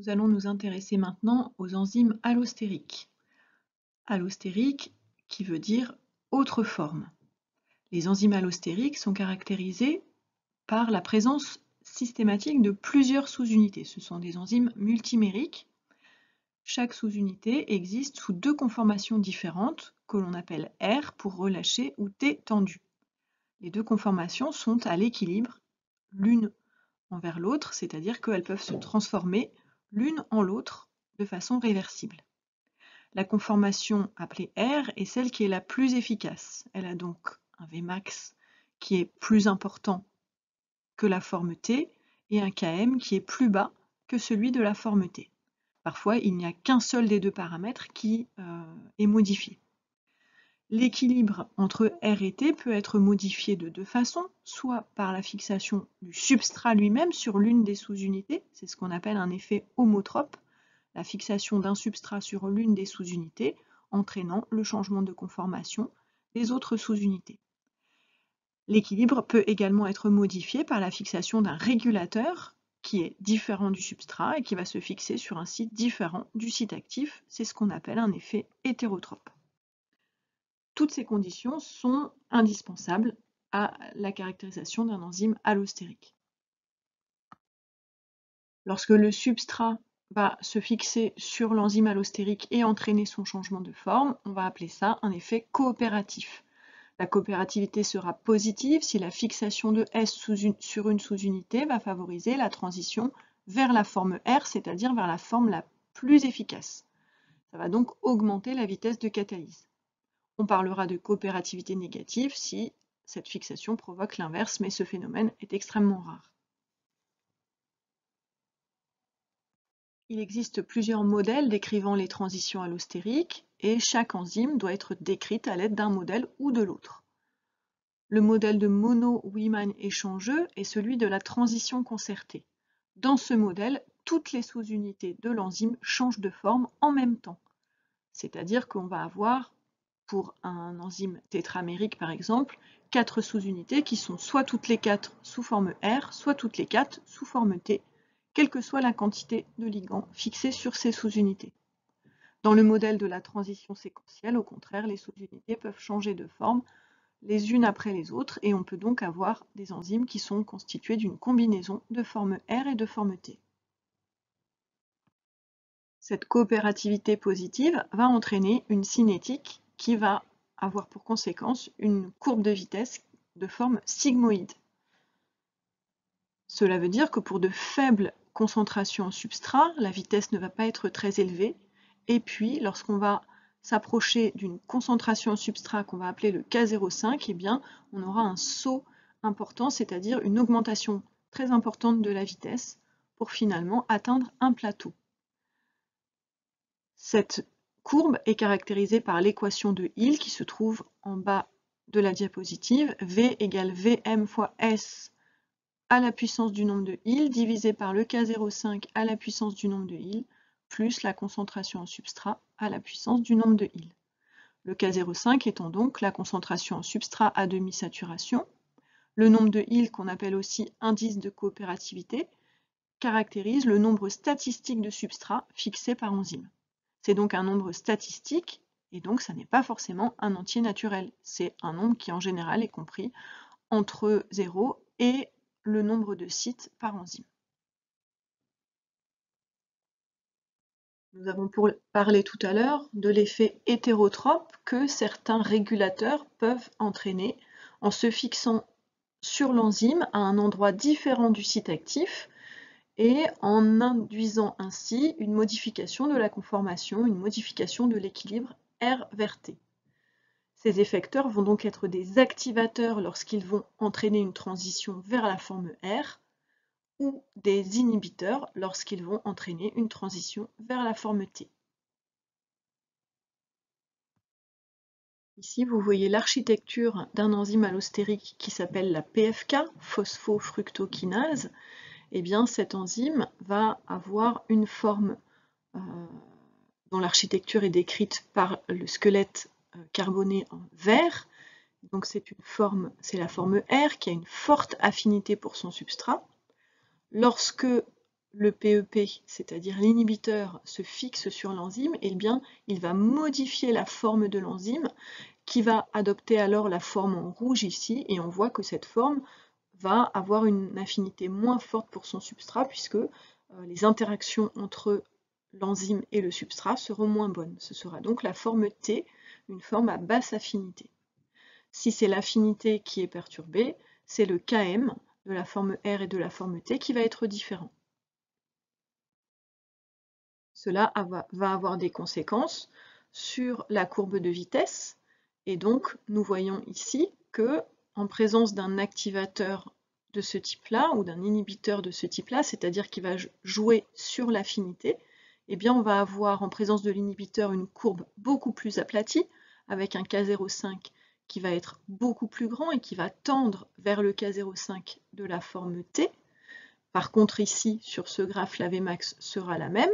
Nous allons nous intéresser maintenant aux enzymes allostériques. Allostérique qui veut dire autre forme. Les enzymes allostériques sont caractérisées par la présence systématique de plusieurs sous-unités. Ce sont des enzymes multimériques. Chaque sous-unité existe sous deux conformations différentes que l'on appelle R pour relâché ou T tendu. Les deux conformations sont à l'équilibre l'une envers l'autre, c'est-à-dire qu'elles peuvent se transformer l'une en l'autre de façon réversible. La conformation appelée R est celle qui est la plus efficace. Elle a donc un Vmax qui est plus important que la forme T et un Km qui est plus bas que celui de la forme T. Parfois, il n'y a qu'un seul des deux paramètres qui est modifié. L'équilibre entre R et T peut être modifié de deux façons, soit par la fixation du substrat lui-même sur l'une des sous-unités, c'est ce qu'on appelle un effet homotrope, la fixation d'un substrat sur l'une des sous-unités, entraînant le changement de conformation des autres sous-unités. L'équilibre peut également être modifié par la fixation d'un régulateur qui est différent du substrat et qui va se fixer sur un site différent du site actif, c'est ce qu'on appelle un effet hétérotrope. Toutes ces conditions sont indispensables à la caractérisation d'un enzyme allostérique. Lorsque le substrat va se fixer sur l'enzyme allostérique et entraîner son changement de forme, on va appeler ça un effet coopératif. La coopérativité sera positive si la fixation de S sur une sous-unité va favoriser la transition vers la forme R, c'est-à-dire vers la forme la plus efficace. Ça va donc augmenter la vitesse de catalyse. On parlera de coopérativité négative si cette fixation provoque l'inverse, mais ce phénomène est extrêmement rare. Il existe plusieurs modèles décrivant les transitions allostériques et chaque enzyme doit être décrite à l'aide d'un modèle ou de l'autre. Le modèle de Monod-Wieman échangeux est celui de la transition concertée. Dans ce modèle, toutes les sous-unités de l'enzyme changent de forme en même temps. C'est-à-dire qu'on va avoir, pour un enzyme tétramérique par exemple, 4 sous-unités qui sont soit toutes les 4 sous forme R, soit toutes les 4 sous forme T, quelle que soit la quantité de ligands fixés sur ces sous-unités. Dans le modèle de la transition séquentielle, au contraire, les sous-unités peuvent changer de forme les unes après les autres et on peut donc avoir des enzymes qui sont constituées d'une combinaison de forme R et de forme T. Cette coopérativité positive va entraîner une cinétique qui va avoir pour conséquence une courbe de vitesse de forme sigmoïde. Cela veut dire que pour de faibles concentrations en substrat, la vitesse ne va pas être très élevée, et puis lorsqu'on va s'approcher d'une concentration en substrat qu'on va appeler le K0,5, eh bien, on aura un saut important, c'est-à-dire une augmentation très importante de la vitesse pour finalement atteindre un plateau. Cette courbe est caractérisée par l'équation de Hill qui se trouve en bas de la diapositive. V égale Vm fois S à la puissance du nombre de Hill divisé par le K0,5 à la puissance du nombre de Hill plus la concentration en substrat à la puissance du nombre de Hill. Le K0,5 étant donc la concentration en substrat à demi-saturation. Le nombre de Hill, qu'on appelle aussi indice de coopérativité, caractérise le nombre statistique de substrats fixé par enzyme. C'est donc un nombre statistique, et donc ça n'est pas forcément un entier naturel. C'est un nombre qui en général est compris entre 0 et le nombre de sites par enzyme. Nous avons parlé tout à l'heure de l'effet hétérotrope que certains régulateurs peuvent entraîner en se fixant sur l'enzyme à un endroit différent du site actif et en induisant ainsi une modification de la conformation, une modification de l'équilibre R vers T. Ces effecteurs vont donc être des activateurs lorsqu'ils vont entraîner une transition vers la forme R ou des inhibiteurs lorsqu'ils vont entraîner une transition vers la forme T. Ici, vous voyez l'architecture d'un enzyme allostérique qui s'appelle la PFK, phosphofructokinase. Eh bien, cette enzyme va avoir une forme dont l'architecture est décrite par le squelette carboné en vert. Donc c'est la forme R qui a une forte affinité pour son substrat. Lorsque le PEP, c'est-à-dire l'inhibiteur, se fixe sur l'enzyme, eh bien, il va modifier la forme de l'enzyme, qui va adopter alors la forme en rouge ici, et on voit que cette forme va avoir une affinité moins forte pour son substrat, puisque les interactions entre l'enzyme et le substrat seront moins bonnes. Ce sera donc la forme T, une forme à basse affinité. Si c'est l'affinité qui est perturbée, c'est le Km de la forme R et de la forme T qui va être différent. Cela va avoir des conséquences sur la courbe de vitesse, et donc nous voyons ici que en présence d'un activateur de ce type-là, ou d'un inhibiteur de ce type-là, c'est-à-dire qui va jouer sur l'affinité, eh bien on va avoir en présence de l'inhibiteur une courbe beaucoup plus aplatie, avec un K0,5 qui va être beaucoup plus grand et qui va tendre vers le K0,5 de la forme T. Par contre ici, sur ce graphe, la Vmax sera la même.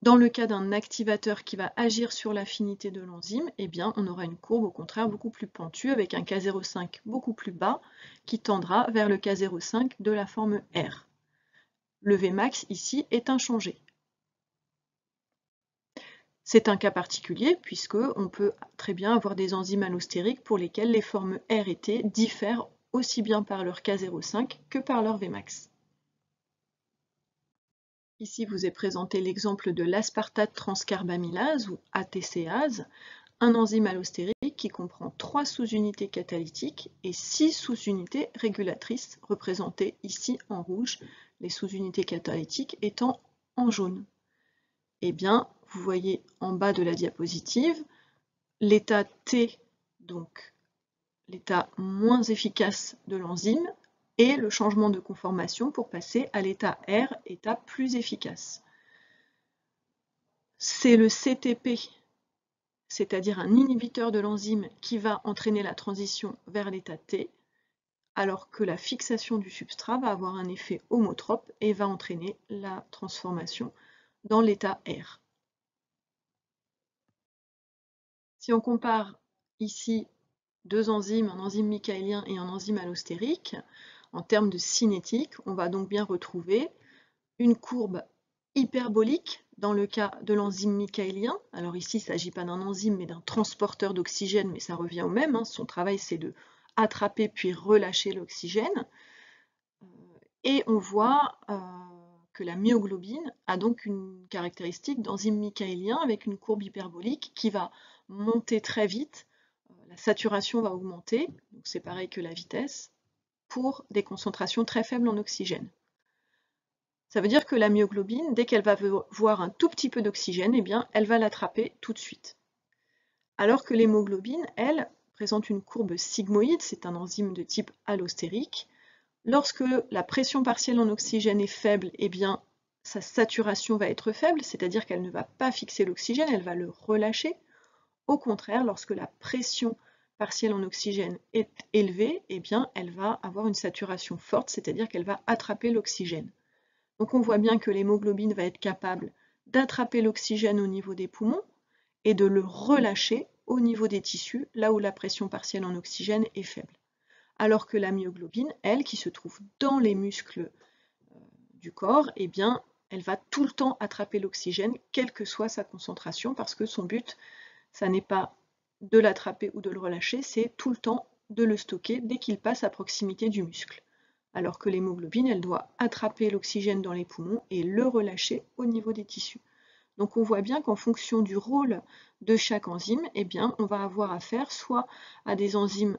Dans le cas d'un activateur qui va agir sur l'affinité de l'enzyme, eh bien, on aura une courbe au contraire beaucoup plus pentue avec un K0,5 beaucoup plus bas qui tendra vers le K0,5 de la forme R. Le Vmax ici est inchangé. C'est un cas particulier puisque on peut très bien avoir des enzymes allostériques pour lesquelles les formes R et T diffèrent aussi bien par leur K0,5 que par leur Vmax. Ici vous est présenté l'exemple de l'aspartate transcarbamylase ou ATCase, un enzyme allostérique qui comprend 3 sous-unités catalytiques et 6 sous-unités régulatrices, représentées ici en rouge, les sous-unités catalytiques étant en jaune. Eh bien, vous voyez en bas de la diapositive, l'état T, donc l'état moins efficace de l'enzyme, et le changement de conformation pour passer à l'état R, état plus efficace. C'est le CTP, c'est-à-dire un inhibiteur de l'enzyme qui va entraîner la transition vers l'état T, alors que la fixation du substrat va avoir un effet homotrope et va entraîner la transformation dans l'état R. Si on compare ici deux enzymes, un enzyme michaélien et un enzyme allostérique, en termes de cinétique, on va donc bien retrouver une courbe hyperbolique dans le cas de l'enzyme michaélien. Alors ici, il ne s'agit pas d'un enzyme, mais d'un transporteur d'oxygène, mais ça revient au même. Son travail, c'est de attraper puis relâcher l'oxygène. Et on voit que la myoglobine a donc une caractéristique d'enzyme michaélien avec une courbe hyperbolique qui va monter très vite. La saturation va augmenter, donc c'est pareil que la vitesse, pour des concentrations très faibles en oxygène. Ça veut dire que la myoglobine, dès qu'elle va voir un tout petit peu d'oxygène, eh bien, elle va l'attraper tout de suite. Alors que l'hémoglobine, elle, présente une courbe sigmoïde, c'est un enzyme de type allostérique. Lorsque la pression partielle en oxygène est faible, eh bien, sa saturation va être faible, c'est-à-dire qu'elle ne va pas fixer l'oxygène, elle va le relâcher. Au contraire, lorsque la pression partielle en oxygène est élevée, eh bien, elle va avoir une saturation forte, c'est-à-dire qu'elle va attraper l'oxygène. Donc on voit bien que l'hémoglobine va être capable d'attraper l'oxygène au niveau des poumons et de le relâcher au niveau des tissus, là où la pression partielle en oxygène est faible. Alors que la myoglobine, elle, qui se trouve dans les muscles du corps, eh bien, elle va tout le temps attraper l'oxygène, quelle que soit sa concentration, parce que son but, ça n'est pas de l'attraper ou de le relâcher, c'est tout le temps de le stocker dès qu'il passe à proximité du muscle. Alors que l'hémoglobine, elle doit attraper l'oxygène dans les poumons et le relâcher au niveau des tissus. Donc on voit bien qu'en fonction du rôle de chaque enzyme, eh bien, on va avoir affaire soit à des enzymes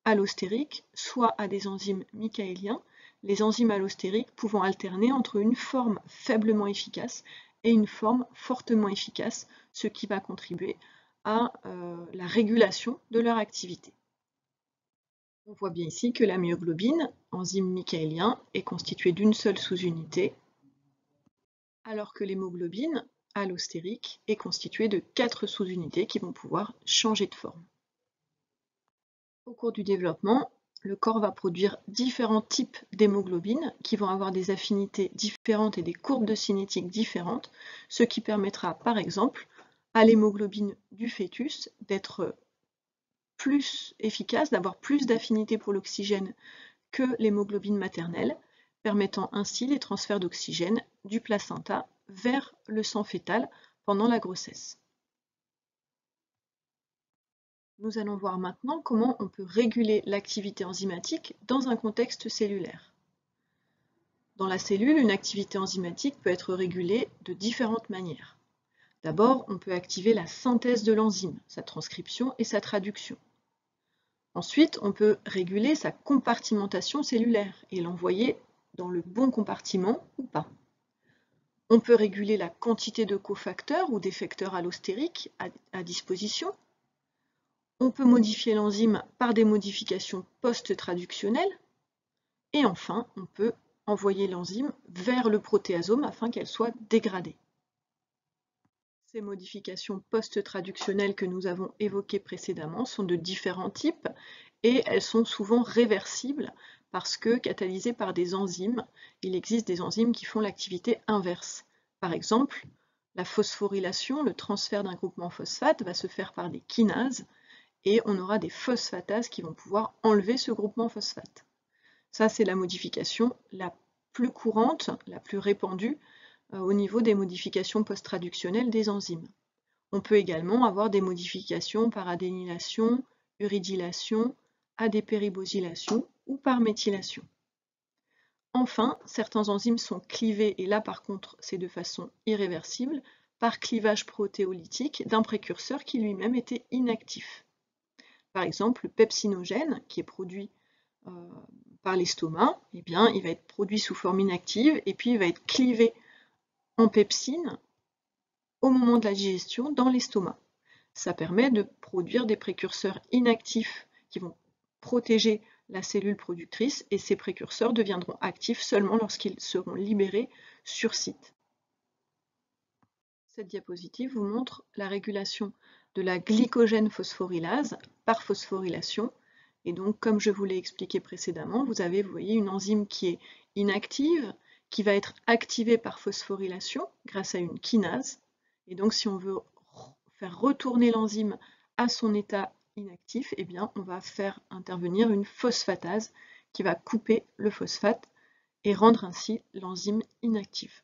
allostériques, soit à des enzymes michaéliens, les enzymes allostériques pouvant alterner entre une forme faiblement efficace et une forme fortement efficace, ce qui va contribuer à la régulation de leur activité. On voit bien ici que la myoglobine, enzyme michaélien, est constituée d'une seule sous-unité, alors que l'hémoglobine, allostérique, est constituée de 4 sous-unités qui vont pouvoir changer de forme. Au cours du développement, le corps va produire différents types d'hémoglobine qui vont avoir des affinités différentes et des courbes de cinétique différentes, ce qui permettra par exemple à l'hémoglobine du fœtus d'être plus efficace, d'avoir plus d'affinité pour l'oxygène que l'hémoglobine maternelle, permettant ainsi les transferts d'oxygène du placenta vers le sang fœtal pendant la grossesse. Nous allons voir maintenant comment on peut réguler l'activité enzymatique dans un contexte cellulaire. Dans la cellule, une activité enzymatique peut être régulée de différentes manières. D'abord, on peut activer la synthèse de l'enzyme, sa transcription et sa traduction. Ensuite, on peut réguler sa compartimentation cellulaire et l'envoyer dans le bon compartiment ou pas. On peut réguler la quantité de cofacteurs ou d'effecteurs allostériques à disposition. On peut modifier l'enzyme par des modifications post-traductionnelles. Et enfin, on peut envoyer l'enzyme vers le protéasome afin qu'elle soit dégradée. Ces modifications post-traductionnelles que nous avons évoquées précédemment sont de différents types et elles sont souvent réversibles parce que catalysées par des enzymes, il existe des enzymes qui font l'activité inverse. Par exemple, la phosphorylation, le transfert d'un groupement phosphate, va se faire par des kinases et on aura des phosphatases qui vont pouvoir enlever ce groupement phosphate. Ça, c'est la modification la plus courante, la plus répandue au niveau des modifications post-traductionnelles des enzymes. On peut également avoir des modifications par adénylation, uridylation, adépéribosylation ou par méthylation. Enfin, certains enzymes sont clivés, et là par contre c'est de façon irréversible, par clivage protéolytique d'un précurseur qui lui-même était inactif. Par exemple, le pepsinogène, qui est produit par l'estomac, eh bien, il va être produit sous forme inactive et puis il va être clivé en pepsine au moment de la digestion dans l'estomac. Ça permet de produire des précurseurs inactifs qui vont protéger la cellule productrice et ces précurseurs deviendront actifs seulement lorsqu'ils seront libérés sur site. Cette diapositive vous montre la régulation de la glycogène phosphorylase par phosphorylation. Et donc, comme je vous l'ai expliqué précédemment, vous voyez, une enzyme qui est inactive, qui va être activée par phosphorylation grâce à une kinase. Et donc, si on veut faire retourner l'enzyme à son état inactif, eh bien, on va faire intervenir une phosphatase qui va couper le phosphate et rendre ainsi l'enzyme inactive.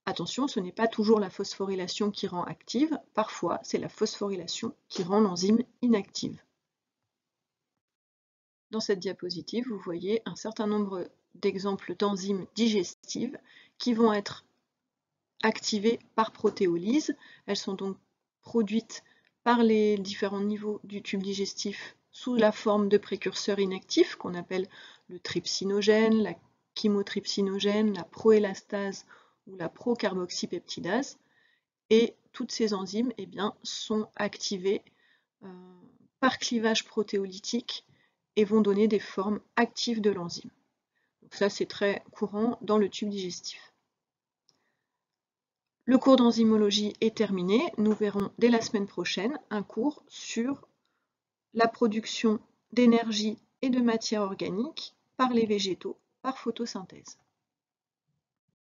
Attention, ce n'est pas toujours la phosphorylation qui rend active, parfois c'est la phosphorylation qui rend l'enzyme inactive. Dans cette diapositive, vous voyez un certain nombre d'exemples d'enzymes digestives qui vont être activées par protéolyse. Elles sont donc produites par les différents niveaux du tube digestif sous la forme de précurseurs inactifs qu'on appelle le trypsinogène, la chymotrypsinogène, la proélastase ou la procarboxypeptidase. Et toutes ces enzymes eh bien, sont activées par clivage protéolytique et vont donner des formes actives de l'enzyme. Donc ça, c'est très courant dans le tube digestif. Le cours d'enzymologie est terminé. Nous verrons dès la semaine prochaine un cours sur la production d'énergie et de matière organique par les végétaux par photosynthèse.